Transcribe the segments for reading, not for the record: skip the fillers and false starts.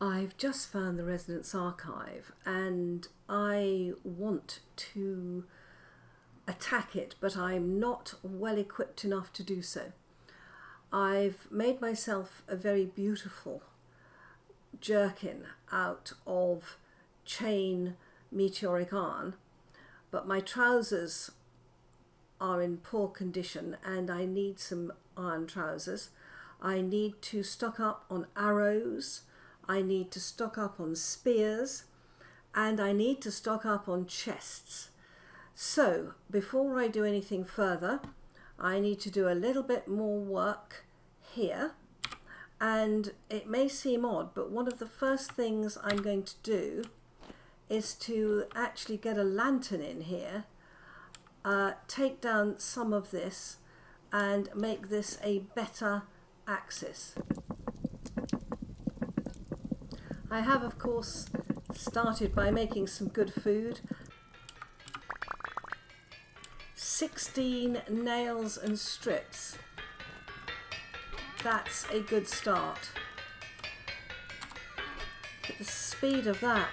I've just found the Resonance Archive and I want to attack it, but I'm not well equipped enough to do so. I've made myself a very beautiful jerkin out of chain meteoric iron, but my trousers are in poor condition and I need some iron trousers. I need to stock up on arrows, I need to stock up on spears, and I need to stock up on chests. So before I do anything further, I need to do a little bit more work here. And it may seem odd, but one of the first things I'm going to do is to actually get a lantern in here, take down some of this and make this a better axis. I have, of course, started by making some good food. 16 nails and strips. That's a good start. At the speed of that,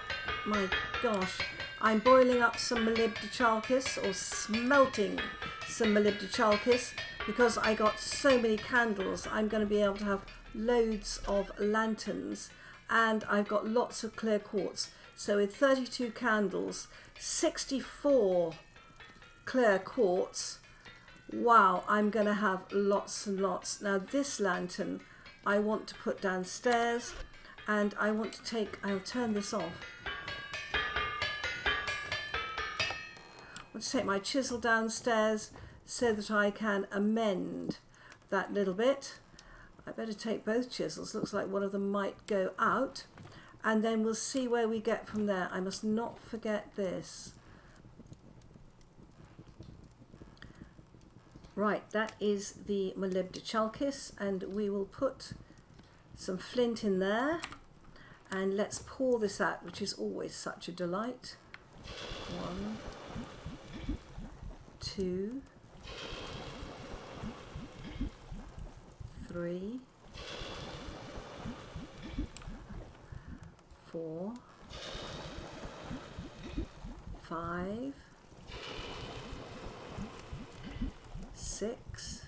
my gosh, I'm boiling up some molybdechalcus, or smelting some molybdechalcus, because I got so many candles. I'm going to be able to have loads of lanterns, and I've got lots of clear quartz. So with 32 candles, 64 clear quartz, wow, I'm going to have lots and lots. Now this lantern I want to put downstairs, and I want to take, I'll turn this off. I want to take my chisel downstairs so that I can amend that little bit. I better take both chisels, looks like one of them might go out, and then we'll see where we get from there. I must not forget this. Right, that is the molybdechalcus, and we will put some flint in there, and let's pour this out, which is always such a delight. 1, 2, 3, 4, 5, 6,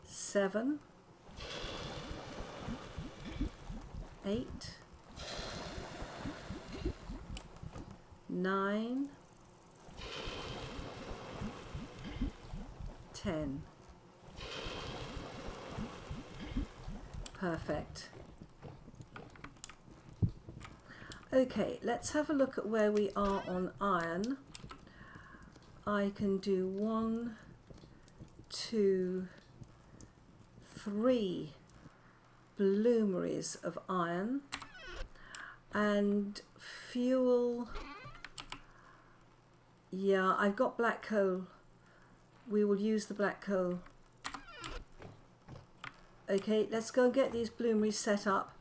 7, 8, 9, 10. Perfect. Okay, let's have a look at where we are on iron. I can do 1, 2, 3 bloomeries of iron, and fuel. Yeah, I've got black coal. We will use the black coal. Okay, let's go and get these bloomeries set up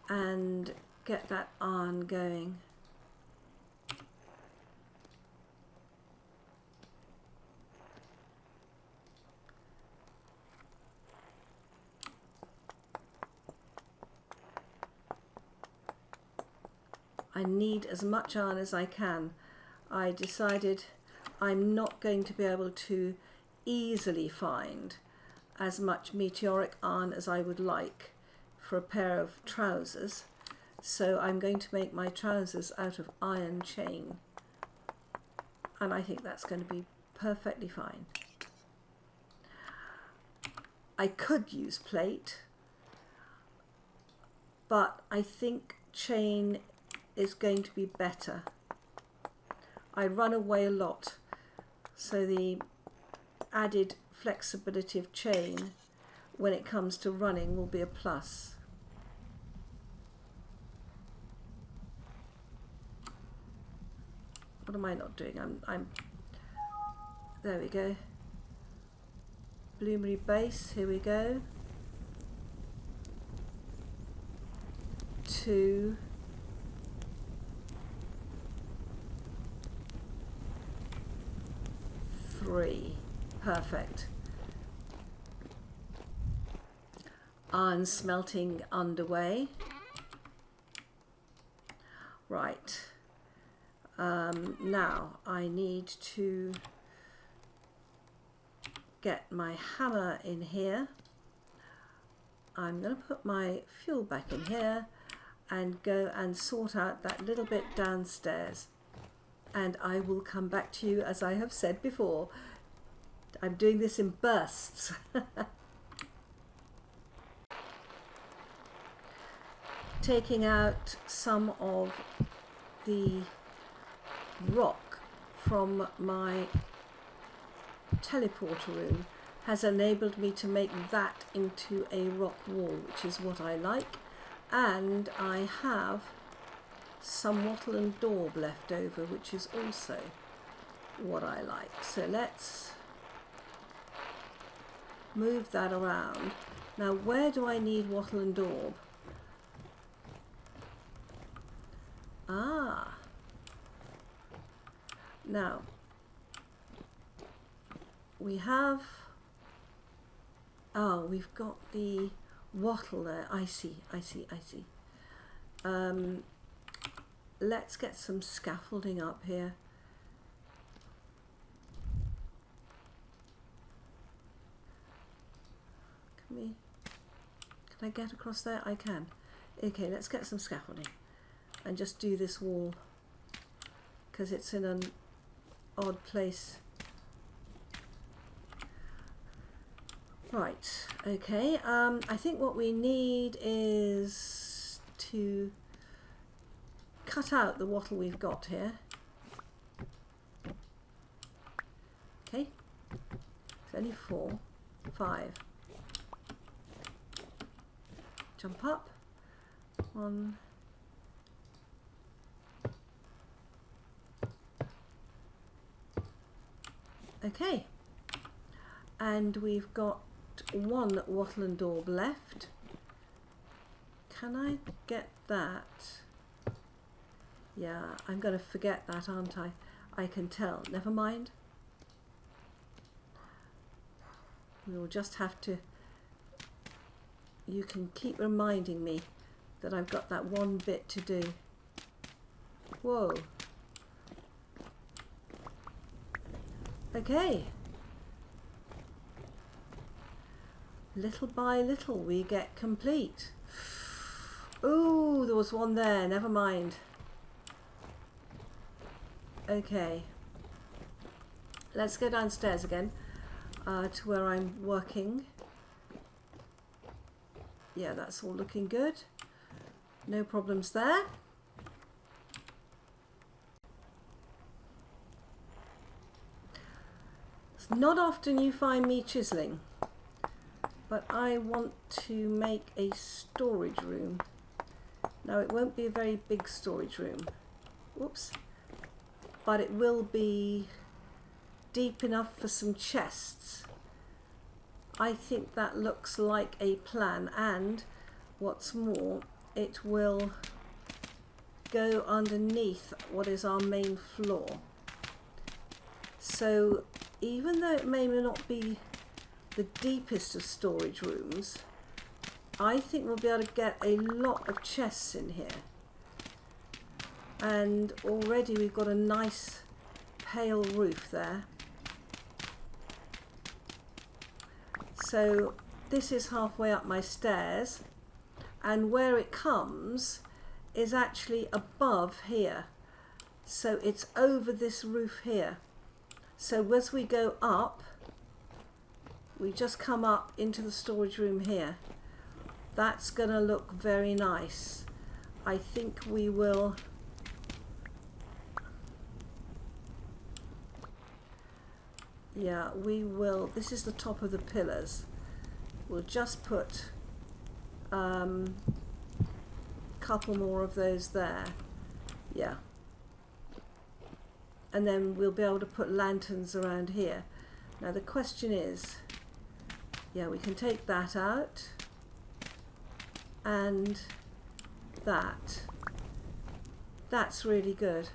and get that iron going. I need as much iron as I can. I decided I'm not going to be able to easily find as much meteoric iron as I would like for a pair of trousers, so I'm going to make my trousers out of iron chain, and I think that's going to be perfectly fine. I could use plate, but I think chain is going to be better. I run away a lot, so the added flexibility of chain when it comes to running will be a plus. What am I not doing? I'm there we go. Bloomery base, here we go. 2, 3. Perfect. iron smelting underway. Right, now I need to get my hammer in here. I'm going to put my fuel back in here and go and sort out that little bit downstairs, and I will come back to you. As I have said before, I'm doing this in bursts. Taking out some of the rock from my teleporter room has enabled me to make that into a rock wall, which is what I like. And I have some wattle and daub left over, which is also what I like. So let's move that around. Now, where do I need wattle and daub? Ah, now we have, oh, we've got the wattle there. I see. Let's get some scaffolding up here. Can I get across there? I can. Okay, let's get some scaffolding and just do this wall because it's in an odd place. Right, okay, I think what we need is to cut out the wattle we've got here. Okay, it's only 4, 5. Jump up, 1. Okay, and we've got 1 wattle and daub left. Can I get that? Yeah, I'm going to forget that, aren't I? I can tell. Never mind. We'll just have to... You can keep reminding me that I've got that one bit to do. Whoa. Okay. Little by little we get complete. Ooh, there was one there, never mind. Okay. Let's go downstairs again to where I'm working. Yeah, that's all looking good. No problems there. It's not often you find me chiseling, but I want to make a storage room. Now, it won't be a very big storage room. Whoops. But it will be deep enough for some chests. I think that looks like a plan, and what's more, it will go underneath what is our main floor. So even though it may not be the deepest of storage rooms, I think we'll be able to get a lot of chests in here. And already we've got a nice pale roof there. So this is halfway up my stairs, and where it comes is actually above here. So it's over this roof here. So as we go up, we just come up into the storage room here. That's going to look very nice. I think we will... Yeah, we will. This is the top of the pillars. We'll just put a couple more of those there. Yeah. And then we'll be able to put lanterns around here. Now the question is, yeah, we can take that out and that. That's really good.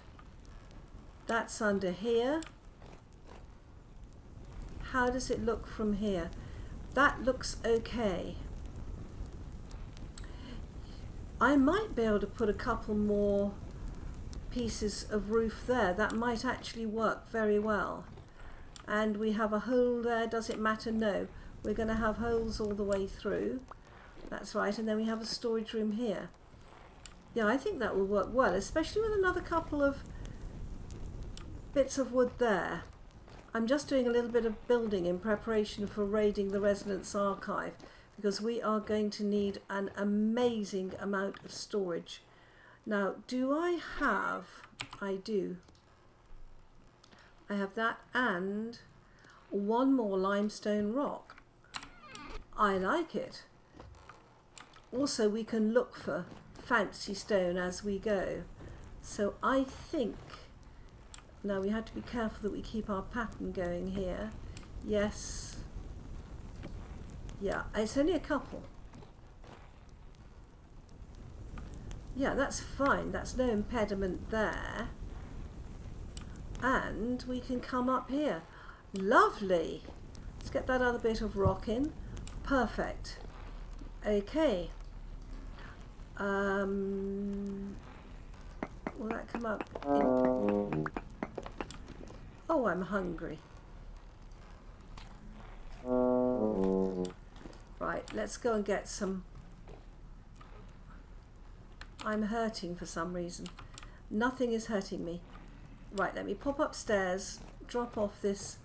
That's under here. How does it look from here? That looks okay. I might be able to put a couple more pieces of roof there. That might actually work very well. And we have a hole there. Does it matter? No. We're going to have holes all the way through. That's right. And then we have a storage room here. Yeah, I think that will work well, especially with another couple of bits of wood there. I'm just doing a little bit of building in preparation for raiding the Resonance Archive, because we are going to need an amazing amount of storage. Now, do I have... I do. I have that and one more limestone rock. I like it. Also, we can look for fancy stone as we go. So I think... Now, we have to be careful that we keep our pattern going here. Yes. Yeah, it's only a couple. Yeah, that's fine. That's no impediment there. And we can come up here. Lovely. Let's get that other bit of rock in. Perfect. Okay. Will that come up in? Oh, I'm hungry. Right, let's go and get some. I'm hurting for some reason. Nothing is hurting me. Right, let me pop upstairs, drop off this.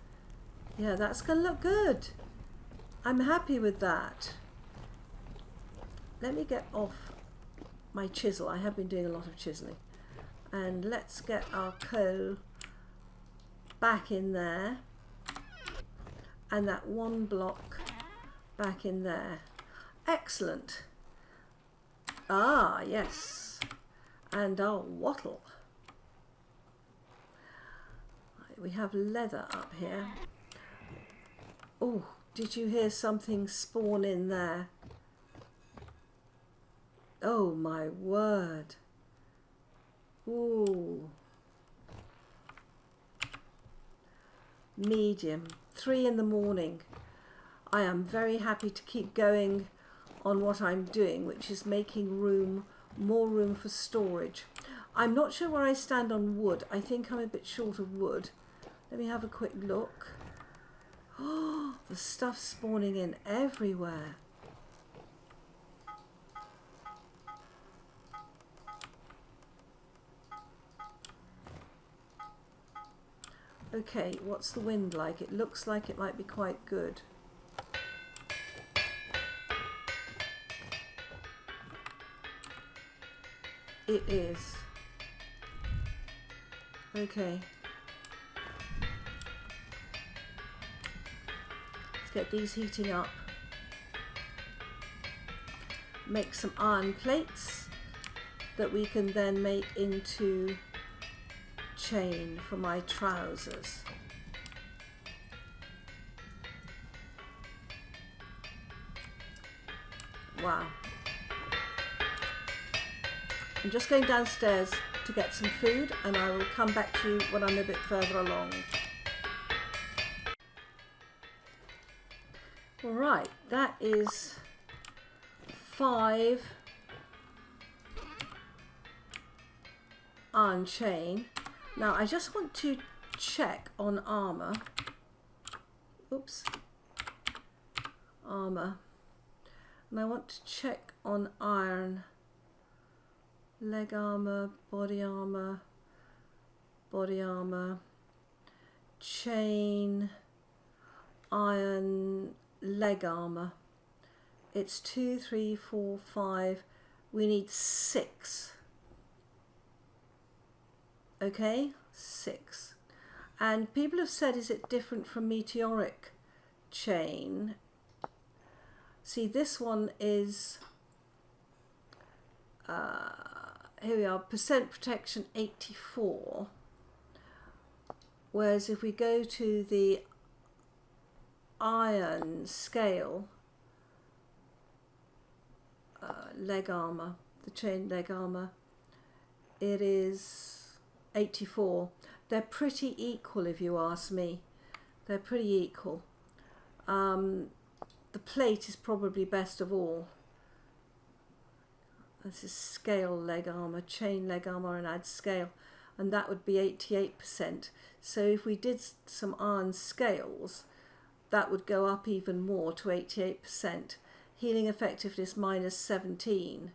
Yeah, that's going to look good. I'm happy with that. Let me get off my chisel. I have been doing a lot of chiseling. And let's get our coal back in there. And that one block back in there. Excellent. Ah, yes. And our wattle. We have leather up here. Oh, did you hear something spawn in there? Oh my word. Ooh. Medium. 3 in the morning. I am very happy to keep going on what I'm doing, which is making room, more room for storage. I'm not sure where I stand on wood. I think I'm a bit short of wood. Let me have a quick look. Oh, the stuff's spawning in everywhere. Okay, what's the wind like? It looks like it might be quite good. It is. Okay. Let's get these heating up. Make some iron plates that we can then make into chain for my trousers. Wow. I'm just going downstairs to get some food, and I will come back to you when I'm a bit further along. All right, that is 5 iron chain. Now I just want to check on armour. Oops. Armour. And I want to check on iron. Leg armour, body armour, chain, iron, leg armour. It's 2, 3, 4, 5. We need 6. Okay, 6. And people have said, is it different from meteoric chain? See, this one is, here we are, percent protection 84. Whereas if we go to the iron scale, leg armour, the chain leg armour, it is 84. They're pretty equal if you ask me. They're pretty equal. The plate is probably best of all. this is scale leg armour, chain leg armour, and add scale, and that would be 88%. So if we did some iron scales, that would go up even more to 88%. Healing effectiveness minus 17.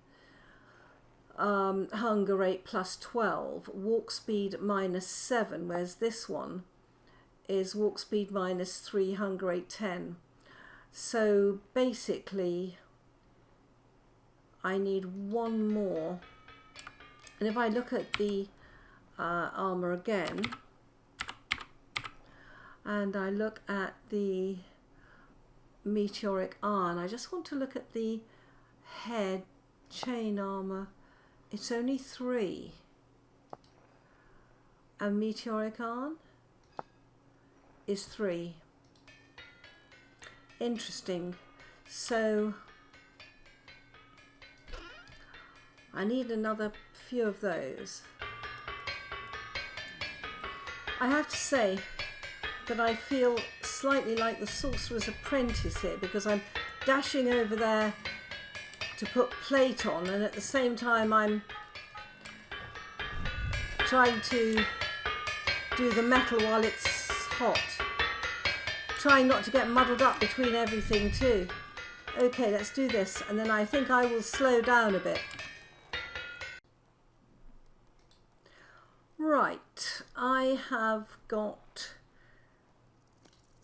Hunger rate plus 12. Walk speed minus 7, whereas this one is walk speed minus 3, hunger rate 10. So basically I need one more. And if I look at the armour again, and I look at the meteoric iron, I just want to look at the head chain armour. It's only 3. And meteoric iron is 3. Interesting. So I need another few of those. I have to say that I feel slightly like the Sorcerer's Apprentice here, because I'm dashing over there to put plate on, and at the same time I'm trying to do the metal while it's hot, trying not to get muddled up between everything too. Okay, let's do this, and then I think I will slow down a bit. Right, I have got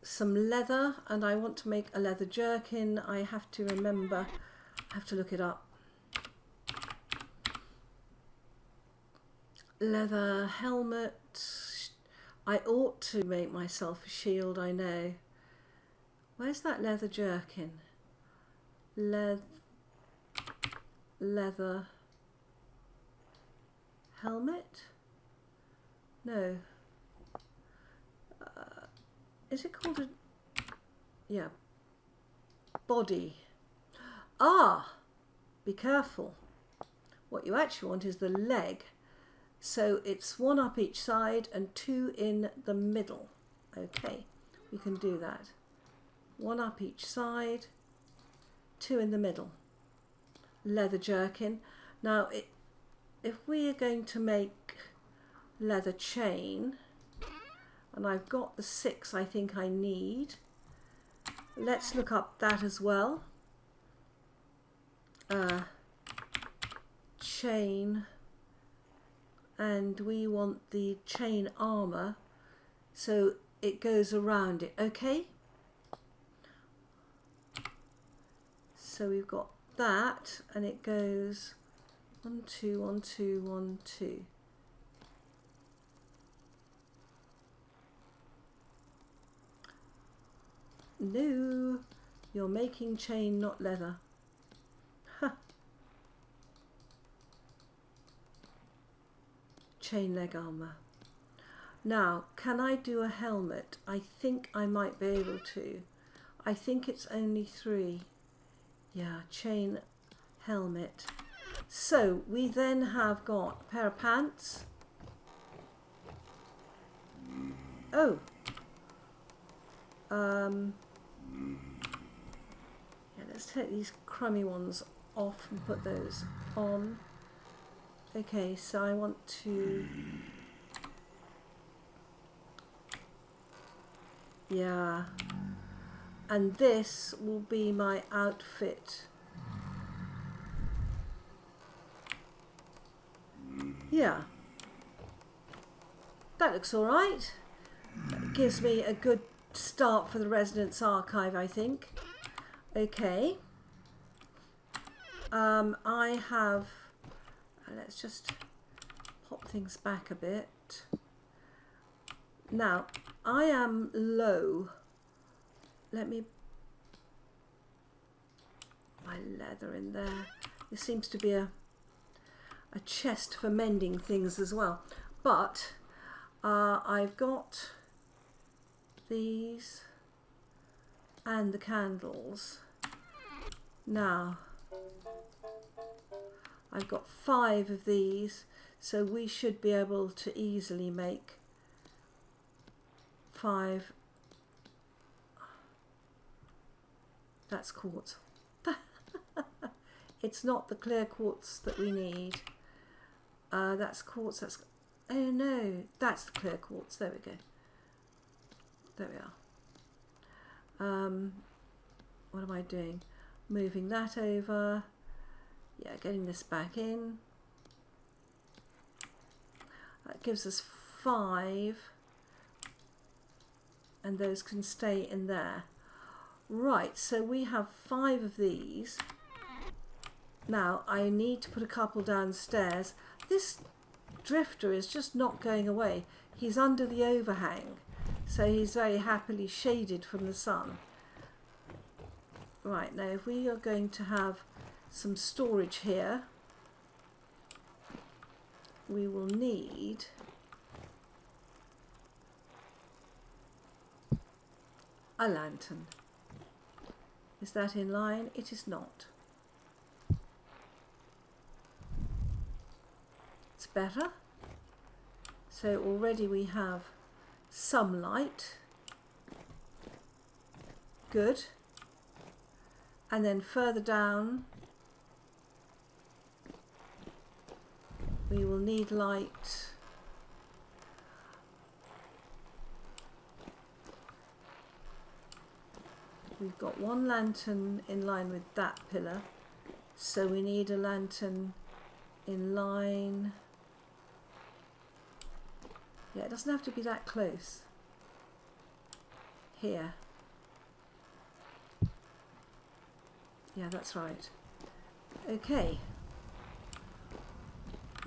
some leather and I want to make a leather jerkin. I have to remember, I have to look it up. Leather helmet. I ought to make myself a shield, I know. Where's that leather jerkin? Leather helmet? No. Is it called a... yeah. Body. Ah! Be careful. What you actually want is the leg. So it's 1 up each side and 2 in the middle. Okay, we can do that. 1 up each side, 2 in the middle. Leather jerkin. Now, if we are going to make leather chain, and I've got the 6 I think I need, let's look up that as well. Chain, and we want the chain armour so it goes around it. Okay, so we've got that, and it goes 1 2 1 2 1 2. No, you're making chain, not leather. Ha. Chain leg armour. Now, can I do a helmet? I think I might be able to. I think it's only 3. Yeah, chain helmet. So we then have got a pair of pants. Oh. Yeah, let's take these crummy ones off and put those on. Okay, so I want to... yeah. And this will be my outfit. Yeah. That looks all right. That gives me a good start for the Resonance Archive, I think. Okay. I have... let's just pop things back a bit. Now, I am low. Let me... my leather in there. There seems to be a chest for mending things as well. But I've got these and the candles. Now, I've got 5 of these, so we should be able to easily make 5. That's quartz. It's not the clear quartz that we need. That's quartz. That's, oh no, that's the clear quartz. There we go. There we are. What am I doing? Moving that over. Yeah, getting this back in. That gives us 5. And those can stay in there. Right, so we have 5 of these. Now I need to put a couple downstairs. This drifter is just not going away. He's under the overhang, so he's very happily shaded from the sun. Right, now if we are going to have some storage here, we will need a lantern. Is that in line? It is not. It's better. So already we have some light. Good. And then further down we will need light. We've got one lantern in line with that pillar, so we need a lantern in line. Yeah, it doesn't have to be that close. Here. Yeah, that's right. Okay.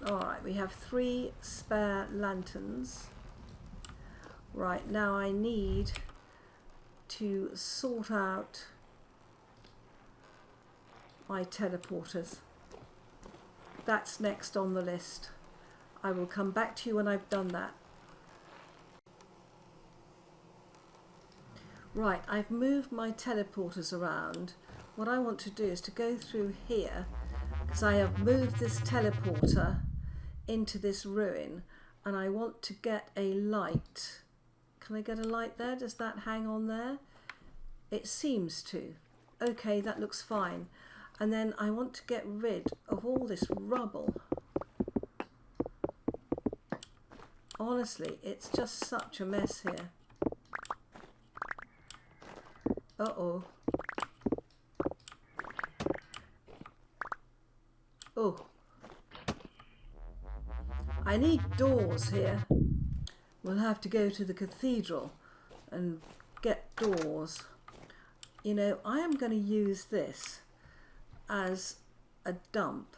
Alright, we have 3 spare lanterns. Right, now I need to sort out my teleporters. That's next on the list. I will come back to you when I've done that. Right, I've moved my teleporters around. What I want to do is to go through here, because I have moved this teleporter into this ruin, and I want to get a light. Can I get a light there? Does that hang on there? It seems to. Okay, that looks fine. And then I want to get rid of all this rubble. Honestly, it's just such a mess here. Uh-oh. Oh. I need doors here. We'll have to go to the cathedral and get doors. You know, I am going to use this as a dump.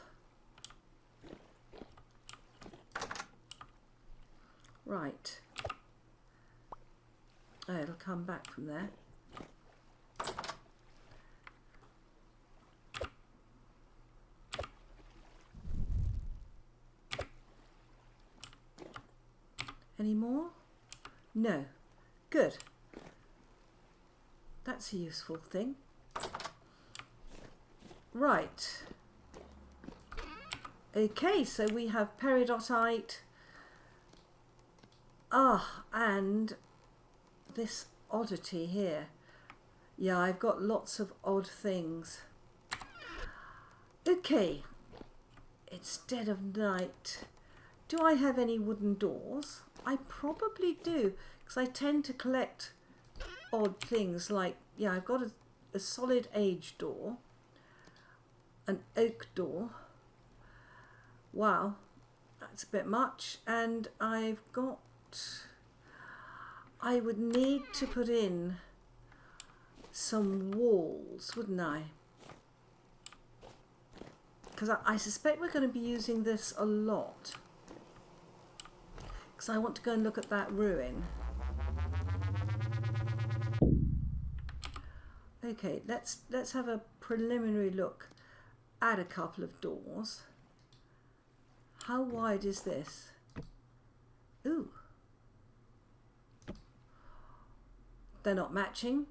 Right. Oh, it'll come back from there. Any more? No. Good. That's a useful thing. Right. Okay, so we have peridotite. And this oddity here. Yeah, I've got lots of odd things. Okay. It's dead of night. Do I have any wooden doors? I probably do, because I tend to collect odd things like, yeah, I've got a solid age door, an oak door. Wow, that's a bit much. And I've got, I would need to put in some walls, wouldn't I? Because I suspect we're going to be using this a lot. Because I want to go and look at that ruin. Okay, let's have a preliminary look at a couple of doors. How wide is this? Ooh. They're not matching.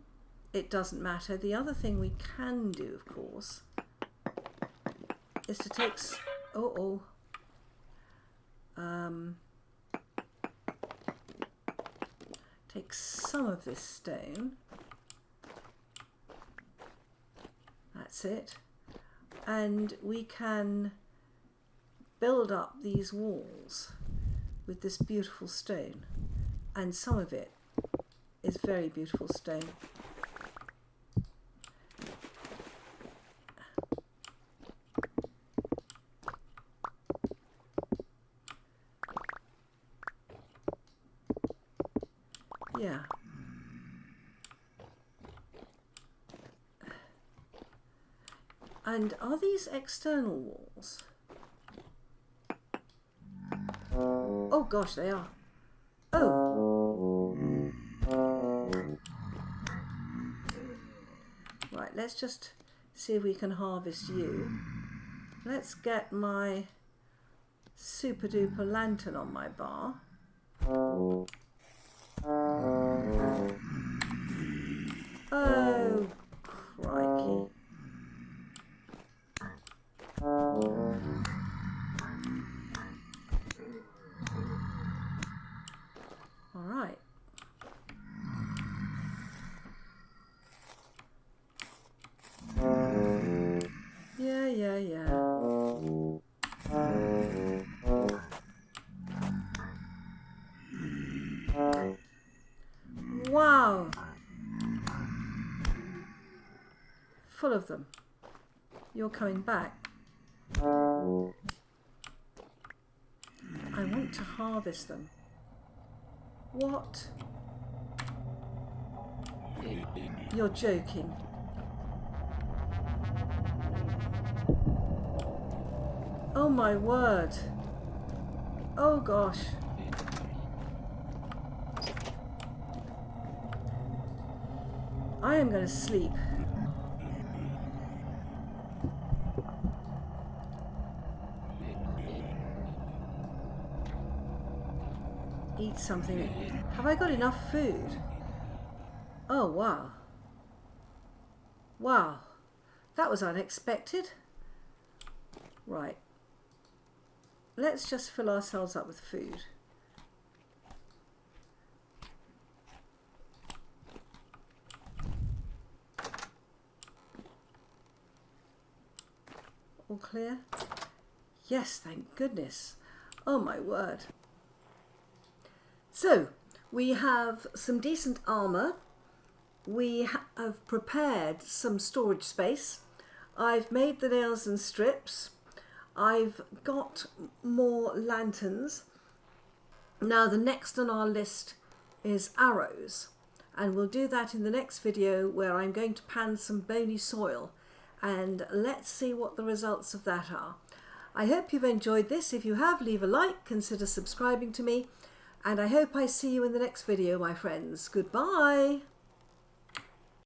It doesn't matter. The other thing we can do, of course, is to take... take some of this stone. That's it. and we can build up these walls with this beautiful stone, and some of it is very beautiful stone. Yeah. And are these external walls? Oh gosh, they are. Oh. Right, let's just see if we can harvest you. Let's get my super duper lantern on my bar. Oh, crikey. All right. Yeah. Wow. Full of them. You're coming back. I want to harvest them. What? You're joking. Oh my word. Oh gosh. I am going to sleep. Eat something. Have I got enough food? Oh wow. Wow. That was unexpected. Right. Let's just fill ourselves up with food. All clear? Yes, thank goodness. Oh my word. So, we have some decent armour. We have prepared some storage space. I've made the nails and strips. I've got more lanterns. Now the next on our list is arrows, and we'll do that in the next video, where I'm going to pan some bony soil, and let's see what the results of that are. I hope you've enjoyed this. If you have, leave a like, consider subscribing to me, and I hope I see you in the next video, my friends. Goodbye.